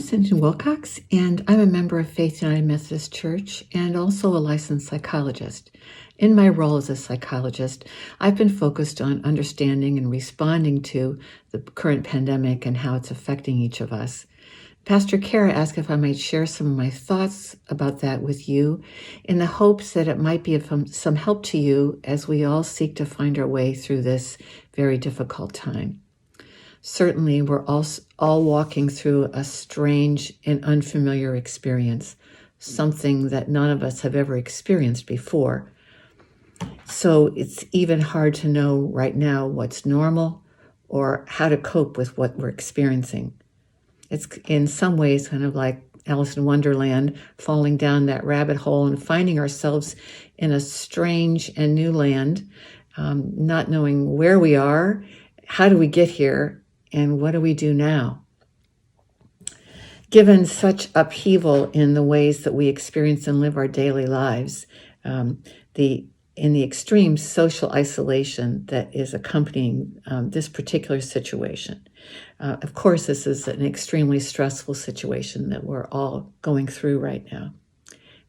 Cindy Wilcox, and I'm a member of Faith United Methodist Church and also a licensed psychologist. In my role as a psychologist, I've been focused on understanding and responding to the current pandemic and how it's affecting each of us. Pastor Kara asked if I might share some of my thoughts about that with you in the hopes that it might be of some help to you as we all seek to find our way through this very difficult time. Certainly, we're all walking through a strange and unfamiliar experience, something that none of us have ever experienced before. So it's even hard to know right now what's normal or how to cope with what we're experiencing. It's in some ways kind of like Alice in Wonderland, falling down that rabbit hole and finding ourselves in a strange and new land, not knowing where we are, how do we get here, and what do we do now? Given such upheaval in the ways that we experience and live our daily lives, in the extreme social isolation that is accompanying this particular situation. Of course, this is an extremely stressful situation that we're all going through right now.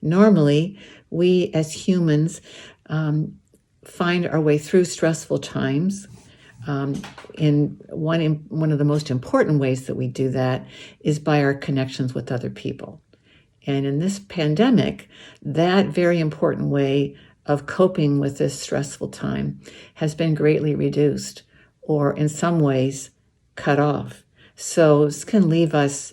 Normally, we as humans find our way through stressful times. In one of the most important ways that we do that is by our connections with other people. And in this pandemic, that very important way of coping with this stressful time has been greatly reduced, or in some ways cut off. So this can leave us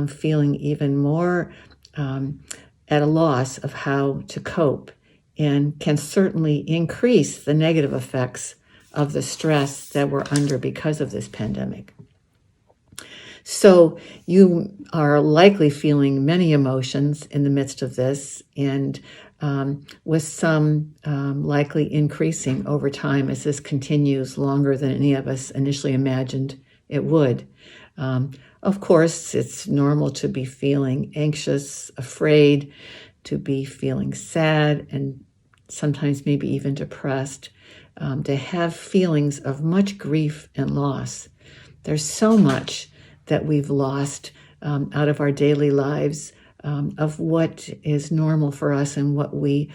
feeling even more at a loss of how to cope, and can certainly increase the negative effects of the stress that we're under because of this pandemic. So you are likely feeling many emotions in the midst of this, and with some likely increasing over time as this continues longer than any of us initially imagined it would. Of course, it's normal to be feeling anxious, afraid, to be feeling sad, and sometimes maybe even depressed, to have feelings of much grief and loss. There's so much that we've lost out of our daily lives, of what is normal for us and what we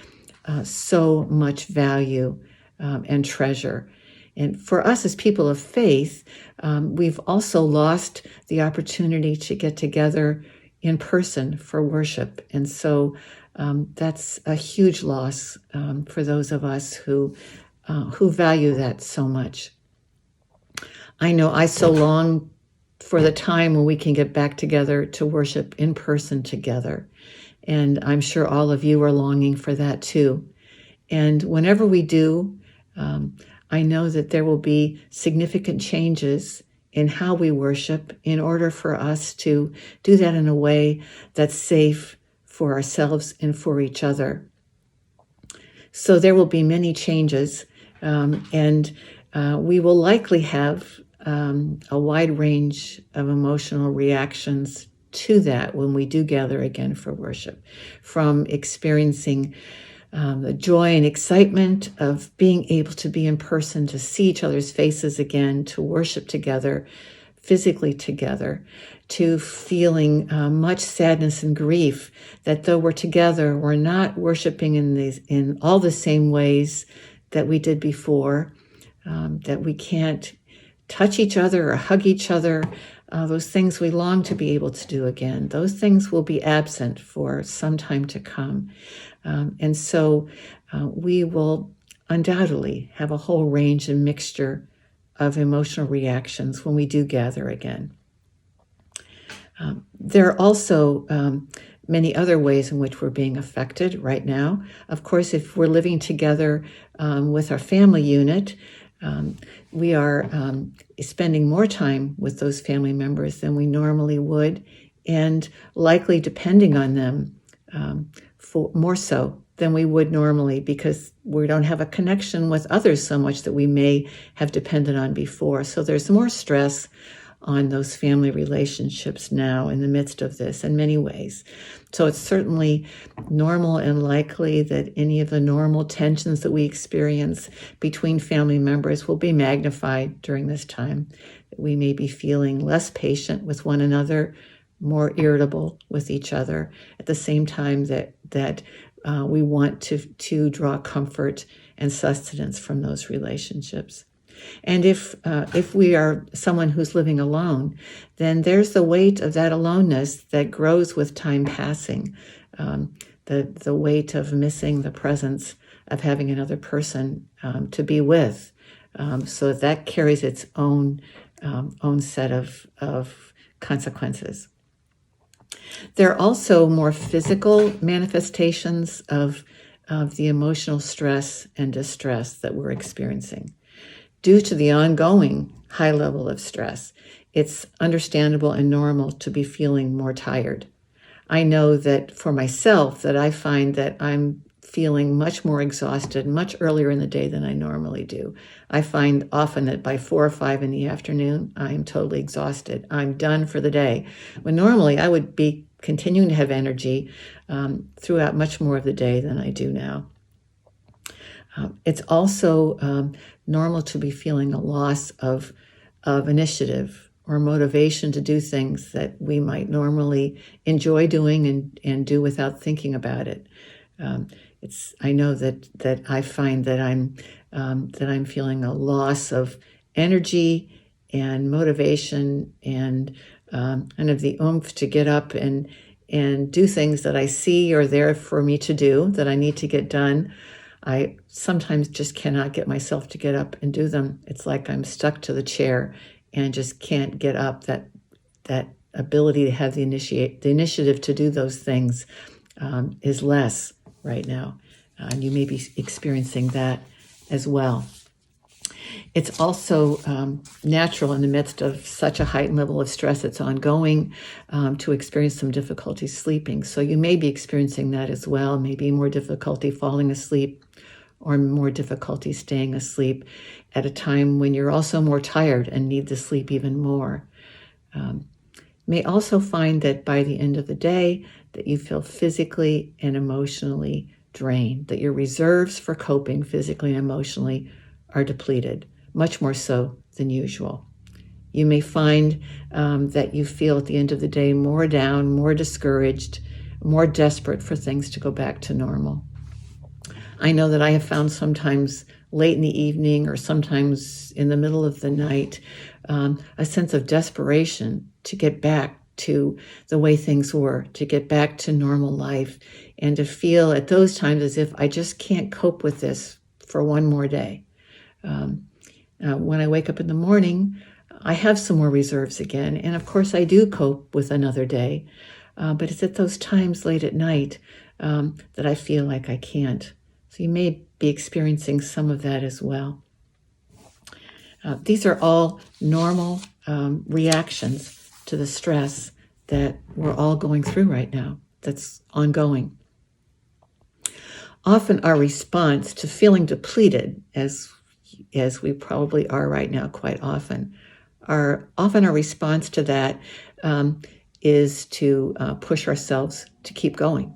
so much value and treasure. And for us as people of faith, we've also lost the opportunity to get together in person for worship. And so that's a huge loss for those of us who value that so much. I know I so long for the time when we can get back together to worship in person together. And I'm sure all of you are longing for that too. And whenever we do, I know that there will be significant changes in how we worship in order for us to do that in a way that's safe for ourselves and for each other. So there will be many changes, and we will likely have a wide range of emotional reactions to that when we do gather again for worship, from experiencing the joy and excitement of being able to be in person, to see each other's faces again, to worship together, physically together, to feeling much sadness and grief that though we're together, we're not worshiping in all the same ways that we did before, that we can't touch each other or hug each other, those things we long to be able to do again. Those things will be absent for some time to come. And so we will undoubtedly have a whole range and mixture of emotional reactions when we do gather again. There are also many other ways in which we're being affected right now. Of course, if we're living together with our family unit, we are spending more time with those family members than we normally would, and likely depending on them for more so than we would normally, because we don't have a connection with others so much that we may have depended on before. So there's more stress on those family relationships now in the midst of this in many ways. So it's certainly normal and likely that any of the normal tensions that we experience between family members will be magnified during this time. We may be feeling less patient with one another, more irritable with each other at the same time that we want to draw comfort and sustenance from those relationships. And if we are someone who's living alone, then there's the weight of that aloneness that grows with time passing, the weight of missing the presence of having another person to be with. So that carries its own set of consequences. There are also more physical manifestations of the emotional stress and distress that we're experiencing. Due to the ongoing high level of stress, it's understandable and normal to be feeling more tired. I know that for myself, that I find that I'm feeling much more exhausted much earlier in the day than I normally do. I find often that by 4 or 5 in the afternoon, I'm totally exhausted. I'm done for the day. When normally I would be continuing to have energy throughout much more of the day than I do now. It's also normal to be feeling a loss of initiative or motivation to do things that we might normally enjoy doing and do without thinking about it. I know that I find that I'm feeling a loss of energy and motivation and kind of the oomph to get up and do things that I see are there for me to do, that I need to get done. I sometimes just cannot get myself to get up and do them. It's like I'm stuck to the chair and just can't get up. That ability to have the initiative to do those things is less right now. And you may be experiencing that as well. It's also natural in the midst of such a heightened level of stress that's ongoing to experience some difficulty sleeping. So you may be experiencing that as well, maybe more difficulty falling asleep or more difficulty staying asleep at a time when you're also more tired and need the sleep even more. May also find that by the end of the day that you feel physically and emotionally drained, that your reserves for coping physically and emotionally are depleted, much more so than usual. You may find that you feel at the end of the day more down, more discouraged, more desperate for things to go back to normal. I know that I have found sometimes late in the evening or sometimes in the middle of the night a sense of desperation to get back to the way things were, to get back to normal life, and to feel at those times as if I just can't cope with this for one more day. When I wake up in the morning, I have some more reserves again, and of course I do cope with another day, but it's at those times late at night that I feel like I can't. So you may be experiencing some of that as well. These are all normal reactions to the stress that we're all going through right now, that's ongoing. Often our response to feeling depleted, as we probably are right now quite often, our response to that is to push ourselves to keep going.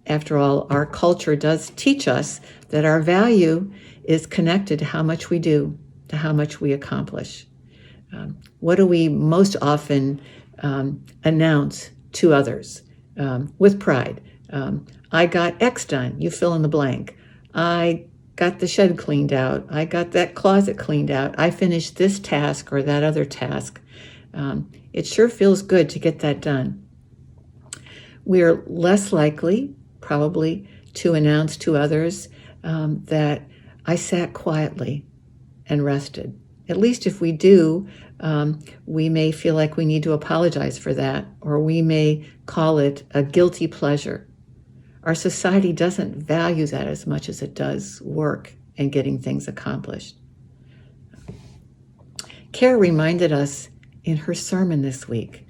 After all, our culture does teach us that our value is connected to how much we do, to how much we accomplish. What do we most often announce to others with pride? I got X done. You fill in the blank. I got the shed cleaned out. I got that closet cleaned out. I finished this task or that other task. It sure feels good to get that done. We are less likely, probably, to announce to others that I sat quietly and rested. At least if we do, we may feel like we need to apologize for that, or we may call it a guilty pleasure. Our society doesn't value that as much as it does work and getting things accomplished. Kara reminded us in her sermon this week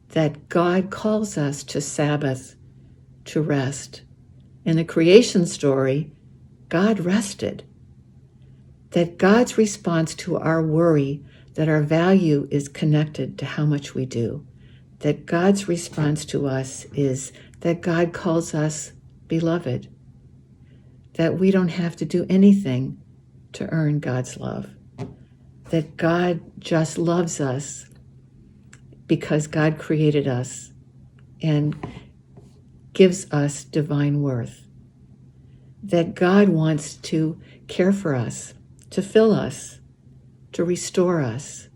that God calls us to Sabbath, to rest. In the creation story, God rested. That God's response to our worry, that our value is connected to how much we do. That God's response to us is that God calls us beloved. That we don't have to do anything to earn God's love. That God just loves us because God created us and gives us divine worth. That God wants to care for us, to fill us, to restore us,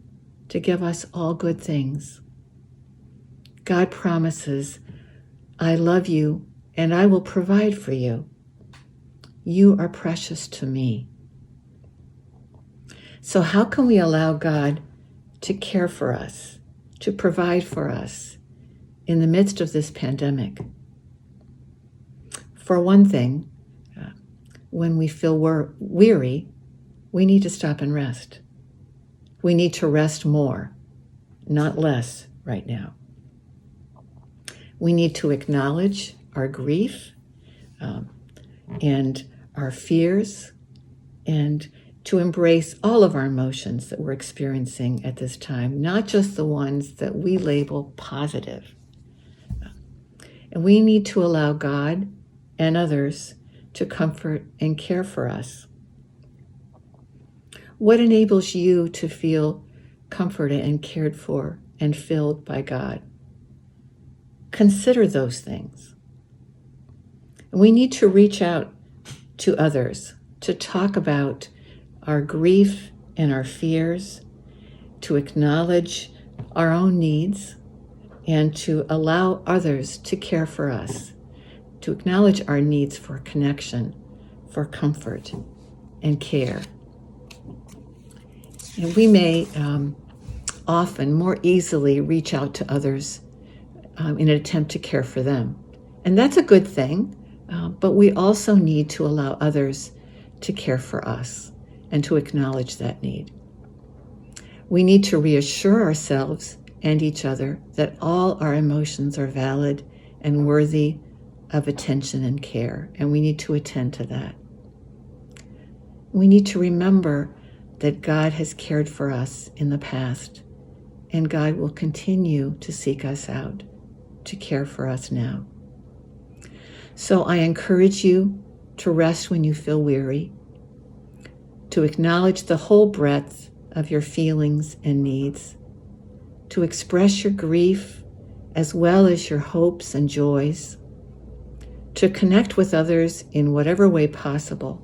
to give us all good things. God promises, I love you and I will provide for you. You are precious to me. So how can we allow God to care for us, to provide for us in the midst of this pandemic? For one thing, when we feel weary, we need to stop and rest. We need to rest more, not less right now. We need to acknowledge our grief and our fears, and to embrace all of our emotions that we're experiencing at this time, not just the ones that we label positive. And we need to allow God and others to comfort and care for us. What enables you to feel comforted and cared for and filled by God? Consider those things. We need to reach out to others to talk about our grief and our fears, to acknowledge our own needs, and to allow others to care for us, to acknowledge our needs for connection, for comfort and care. And we may often more easily reach out to others in an attempt to care for them. And that's a good thing, but we also need to allow others to care for us and to acknowledge that need. We need to reassure ourselves and each other that all our emotions are valid and worthy of attention and care, and we need to attend to that. We need to remember that God has cared for us in the past, and God will continue to seek us out to care for us now. So I encourage you to rest when you feel weary, to acknowledge the whole breadth of your feelings and needs, to express your grief as well as your hopes and joys, to connect with others in whatever way possible,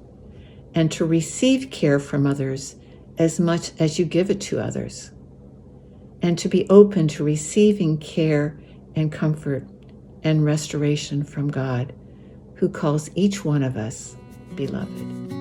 and to receive care from others as much as you give it to others, and to be open to receiving care and comfort and restoration from God, who calls each one of us beloved.